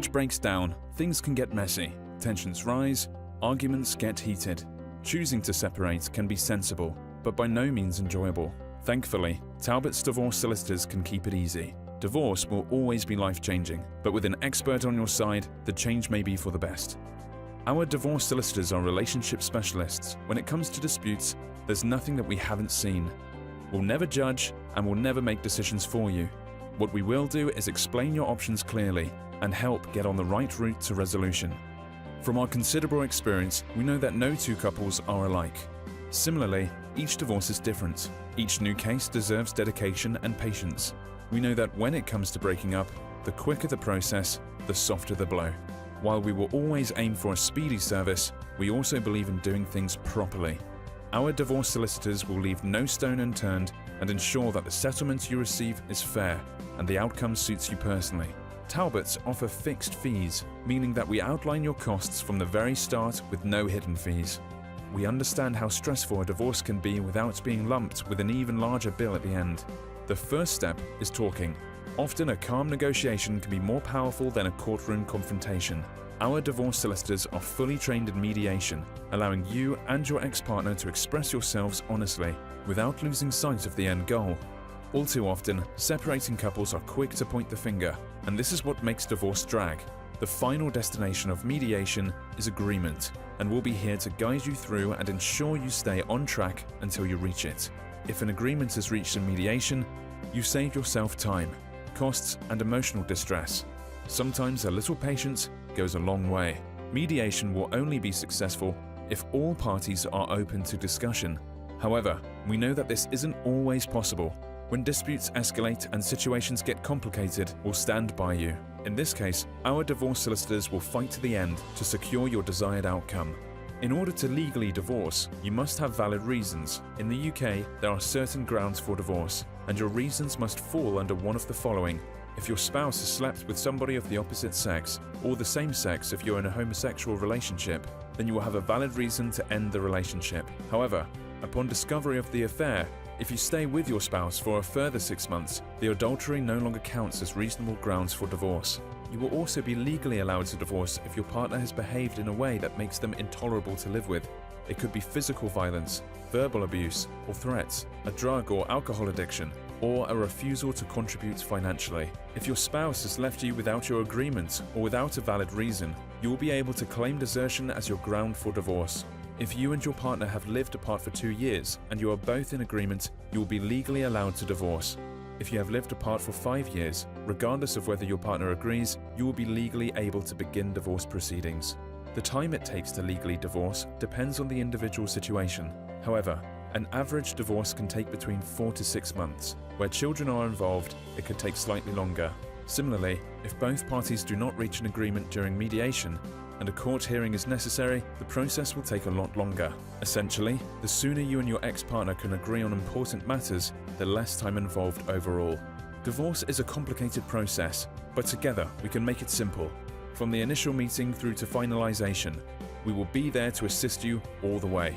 marriage breaks down, things can get messy, tensions rise, arguments get heated. Choosing to separate can be sensible, but by no means enjoyable. Thankfully, Talbots divorce solicitors can keep it easy. Divorce will always be life-changing, but with an expert on your side, the change may be for the best. Our divorce solicitors are relationship specialists. When it comes to disputes, there's nothing that we haven't seen. We'll never judge and we'll never make decisions for you. What we will do is explain your options clearly and help get on the right route to resolution. From our considerable experience, we know that no two couples are alike. Similarly, each divorce is different. Each new case deserves dedication and patience. We know that when it comes to breaking up, the quicker the process, the softer the blow. While we will always aim for a speedy service, we also believe in doing things properly. Our divorce solicitors will leave no stone unturned and ensure that the settlement you receive is fair and the outcome suits you personally. Talbots offer fixed fees, meaning that we outline your costs from the very start with no hidden fees. We understand how stressful a divorce can be without being lumped with an even larger bill at the end. The first step is talking. Often a calm negotiation can be more powerful than a courtroom confrontation. Our divorce solicitors are fully trained in mediation, allowing you and your ex-partner to express yourselves honestly, without losing sight of the end goal. All too often, separating couples are quick to point the finger, and this is what makes divorce drag. The final destination of mediation is agreement, and we'll be here to guide you through and ensure you stay on track until you reach it. If an agreement is reached in mediation, you save yourself time, costs, and emotional distress. Sometimes a little patience goes a long way. Mediation will only be successful if all parties are open to discussion. However, we know that this isn't always possible. When disputes escalate and situations get complicated, we'll stand by you. In this case, our divorce solicitors will fight to the end to secure your desired outcome. In order to legally divorce, you must have valid reasons. In the UK, there are certain grounds for divorce, and your reasons must fall under one of the following. If your spouse has slept with somebody of the opposite sex, or the same sex if you're in a homosexual relationship, then you will have a valid reason to end the relationship. However, upon discovery of the affair, if you stay with your spouse for a further 6 months, the adultery no longer counts as reasonable grounds for divorce. You will also be legally allowed to divorce if your partner has behaved in a way that makes them intolerable to live with. It could be physical violence, verbal abuse or threats, a drug or alcohol addiction, or a refusal to contribute financially. If your spouse has left you without your agreement or without a valid reason, you will be able to claim desertion as your ground for divorce. If you and your partner have lived apart for 2 years and you are both in agreement, you will be legally allowed to divorce. If you have lived apart for 5 years, regardless of whether your partner agrees, you will be legally able to begin divorce proceedings. The time it takes to legally divorce depends on the individual situation. However, an average divorce can take between 4 to 6 months. Where children are involved, it could take slightly longer. Similarly, if both parties do not reach an agreement during mediation, and a court hearing is necessary, the process will take a lot longer. Essentially, the sooner you and your ex-partner can agree on important matters, the less time involved overall. Divorce is a complicated process, but together we can make it simple. From the initial meeting through to finalization, we will be there to assist you all the way.